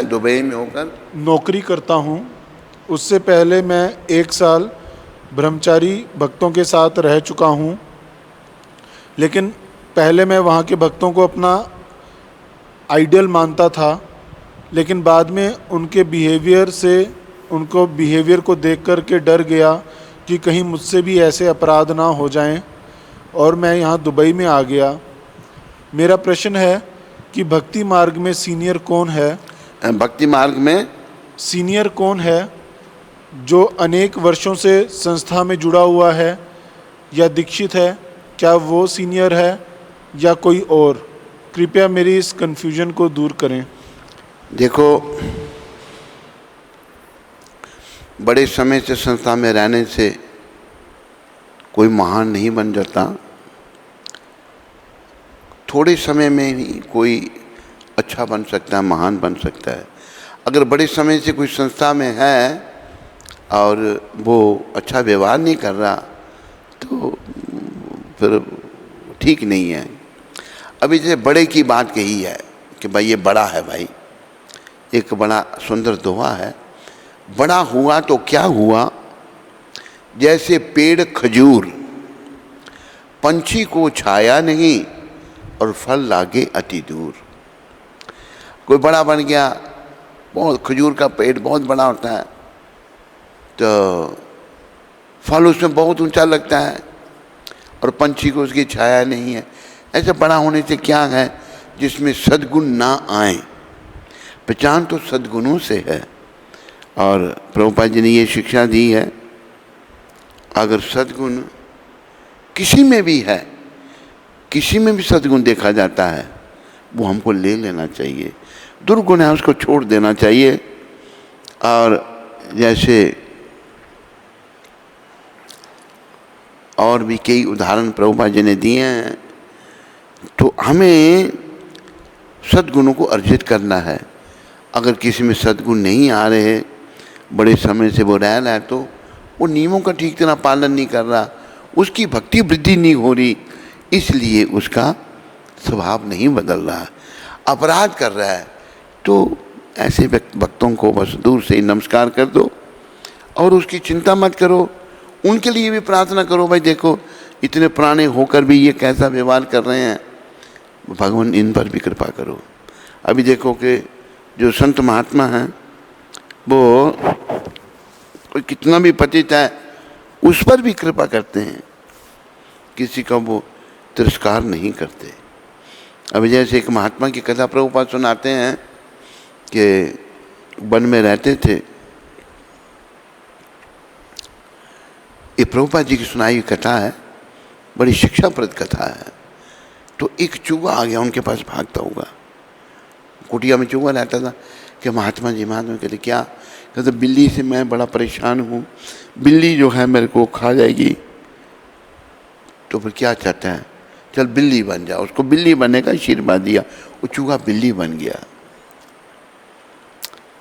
दुबई में होकर नौकरी करता हूँ। उससे पहले मैं 1 साल ब्रह्मचारी भक्तों के साथ रह चुका हूँ। लेकिन पहले मैं वहाँ के भक्तों को अपना आइडियल मानता था, लेकिन बाद में उनके बिहेवियर को देख कर के डर गया कि कहीं मुझसे भी ऐसे अपराध ना हो जाएं, और मैं यहाँ दुबई में आ गया। मेरा प्रश्न है कि भक्ति मार्ग में सीनियर कौन है? भक्ति मार्ग में सीनियर कौन है जो अनेक वर्षों से संस्था में जुड़ा हुआ है या दीक्षित है? क्या वो सीनियर है या कोई और? कृपया मेरी इस कन्फ्यूजन को दूर करें। देखो, बड़े समय से संस्था में रहने से कोई महान नहीं बन जाता। थोड़े समय में ही कोई अच्छा बन सकता है, महान बन सकता है। अगर बड़े समय से कोई संस्था में है और वो अच्छा व्यवहार नहीं कर रहा तो फिर ठीक नहीं है। अभी जैसे बड़े की बात कही है कि भाई ये बड़ा है। भाई एक बड़ा सुंदर दोहा है, बड़ा हुआ तो क्या हुआ, जैसे पेड़ खजूर, पंछी को छाया नहीं और फल लागे अति दूर। कोई बड़ा बन गया, बहुत खजूर का पेड़ बहुत बड़ा होता है तो फल उसमें बहुत ऊंचा लगता है और पंछी को उसकी छाया नहीं है। ऐसे बड़ा होने से क्या है जिसमें सद्गुण ना आए। पहचान तो सद्गुणों से है और प्रभुपाद जी ने ये शिक्षा दी है, अगर सद्गुण किसी में भी है, किसी में भी सद्गुण देखा जाता है, वो हमको ले लेना चाहिए। दुर्गुण है उसको छोड़ देना चाहिए। और जैसे और भी कई उदाहरण प्रभुपाद जी ने दिए हैं, तो हमें सद्गुणों को अर्जित करना है। अगर किसी में सद्गुण नहीं आ रहे, बड़े समय से वो रह रहा है, तो वो नियमों का ठीक तरह पालन नहीं कर रहा, उसकी भक्ति वृद्धि नहीं हो रही, इसलिए उसका स्वभाव नहीं बदल रहा, अपराध कर रहा है। तो ऐसे भक्तों को बस दूर से ही नमस्कार कर दो और उसकी चिंता मत करो। उनके लिए भी प्रार्थना करो, भाई देखो इतने पुराने होकर भी ये कैसा व्यवहार कर रहे हैं, भगवान इन पर भी कृपा करो। अभी देखो कि जो संत महात्मा हैं वो कोई कितना भी पतित है उस पर भी कृपा करते हैं, किसी का वो तिरस्कार नहीं करते। अभी जैसे एक महात्मा की कथा प्रभुपाद सुनाते हैं कि वन में रहते थे। ये प्रभुपाद जी की सुनाई हुई कथा है, बड़ी शिक्षाप्रद कथा है। तो एक चूहा आ गया उनके पास भागता हुआ। कुटिया में चूहा रहता था कि महात्मा जी कहते क्या? कहते बिल्ली से मैं बड़ा परेशान हूँ, बिल्ली जो है मेरे को खा जाएगी। तो फिर क्या चाहता है? चल बिल्ली बन जा। उसको बिल्ली बनने का आशीर्वाद दिया, वो चूहा बिल्ली बन गया।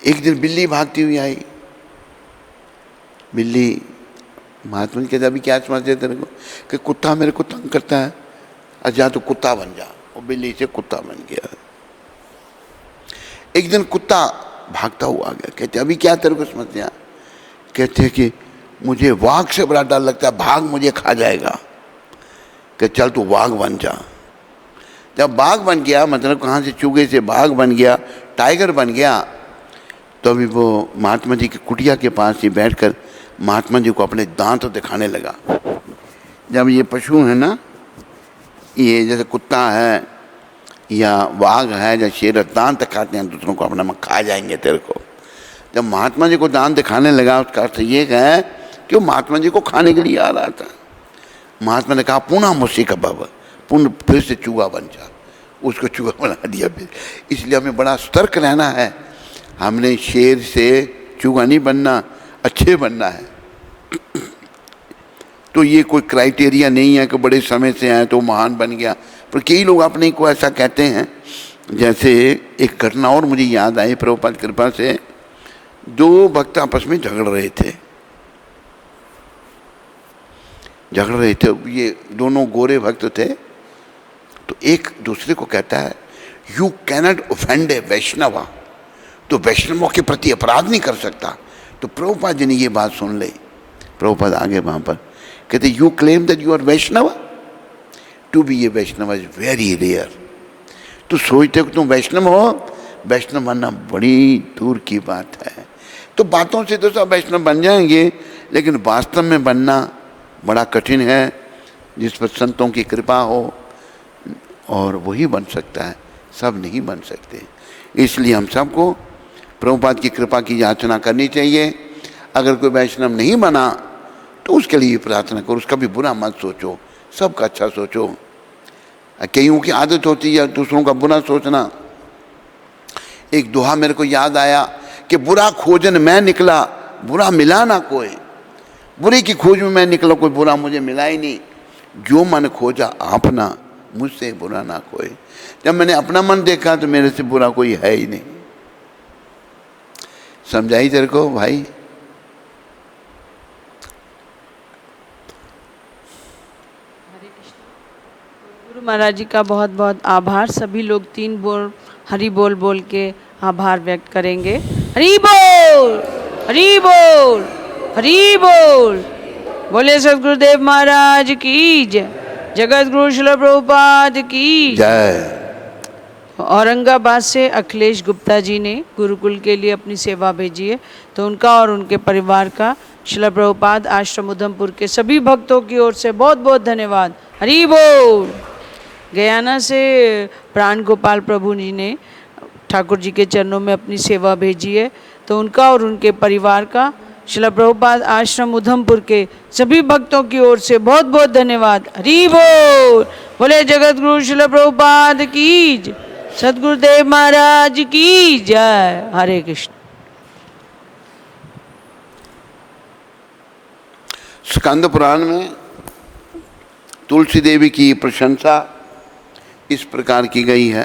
एक दिन बिल्ली भागती हुई आई। बिल्ली महात्मा जी कहते अभी क्या समझते तेरे को? कि कुत्ता मेरे को तंग करता है, अच्छा तो कुत्ता बन जा। वो बिल्ली से कुत्ता बन गया। एक दिन कुत्ता भागता हुआ आ गया। कहते अभी क्या तेरे को समस्या? कहते हैं कि मुझे वाघ से बड़ा डर लगता है, भाग मुझे खा जाएगा। कि चल तू वाघ बन जा। जब बाघ बन गया, मतलब कहाँ से चूहे से बाघ बन गया, टाइगर बन गया, तो अभी वो महात्मा जी की कुटिया के पास ही बैठकर महात्मा जी को अपने दांत दिखाने लगा। जब ये पशु है ना, ये जैसे कुत्ता है या वाघ है या शेर, दांत दिखाते हैं दूसरों को, अपना खा जाएंगे तेरे को। जब महात्मा जी को दांत दिखाने लगा, उसका अर्थ ये है कि वो महात्मा जी को खाने के लिए आ रहा था। महात्मा ने कहा पुनः मुझसे का बाबा, पुनः फिर से चूहा बन जा। उसको चूहा बना दिया। फिर इसलिए हमें बड़ा सतर्क रहना है। हमने शेर से चूहा नहीं बनना, अच्छे बनना है। तो ये कोई क्राइटेरिया नहीं है कि बड़े समय से आए तो महान बन गया। पर कई लोग अपने को ऐसा कहते हैं। जैसे एक घटना और मुझे याद आई, प्रभुपाद की कृपा से दो भक्त आपस में झगड़ रहे थे। ये दोनों गोरे भक्त थे। तो एक दूसरे को कहता है यू कैनॉट ऑफेंड ए वैष्णवा, तो वैष्णवों के प्रति अपराध नहीं कर सकता। तो प्रभुपाद जी ने ये बात सुन ली। प्रभुपाद आगे वहाँ पर कहते you claim that you are Vaishnav, to be a Vaishnav is very rare. तो सोचते हो कि तुम वैष्णव हो, वैष्णव बनना बड़ी दूर की बात है। तो बातों से तो सब वैष्णव बन जाएंगे, लेकिन वास्तव में बनना बड़ा कठिन है। जिस पर संतों की कृपा हो और वही बन सकता है, सब नहीं बन सकते। इसलिए हम सबको प्रभुपाद की कृपा की याचना करनी चाहिए। अगर कोई वैष्णव नहीं बना तो उसके लिए प्रार्थना करो, उसका भी बुरा मत सोचो, सबका अच्छा सोचो। कईयों की आदत होती है दूसरों का बुरा सोचना। एक दोहा मेरे को याद आया कि बुरा खोजन मैं निकला, बुरा मिला ना कोई। बुरे की खोज में मैं निकला, कोई बुरा मुझे मिला ही नहीं। जो मन खोजा अपना, मुझसे बुरा ना कोई। जब मैंने अपना मन देखा तो मेरे से बुरा कोई है ही नहीं। समझाई तेरे को भाई? गुरु महाराज जी का बहुत बहुत आभार। सभी लोग 3 बोल हरि बोल बोल के आभार व्यक्त करेंगे। हरि बोल, हरि बोल, हरि बोल। बोले सद्गुरुदेव महाराज की जय, जगत गुरु श्रील प्रभुपाद की जय। औरंगाबाद से अखिलेश गुप्ता जी ने गुरुकुल के लिए अपनी सेवा भेजी है, तो उनका और उनके परिवार का श्रील प्रभुपाद आश्रम उधमपुर के सभी भक्तों की ओर से बहुत बहुत धन्यवाद। हरि बोल। गयाना से प्राण गोपाल प्रभु जी ने ठाकुर जी के चरणों में अपनी सेवा भेजी है, तो उनका और उनके परिवार का श्रील प्रभुपाद आश्रम उधमपुर के सभी भक्तों की ओर से बहुत बहुत धन्यवाद। हरि बोल। बोले जगत गुरु श्रील प्रभुपाद की जय, सद्गुरुदेव महाराज की जय। हरे कृष्ण। स्कंद पुराण में तुलसी देवी की प्रशंसा इस प्रकार की गई है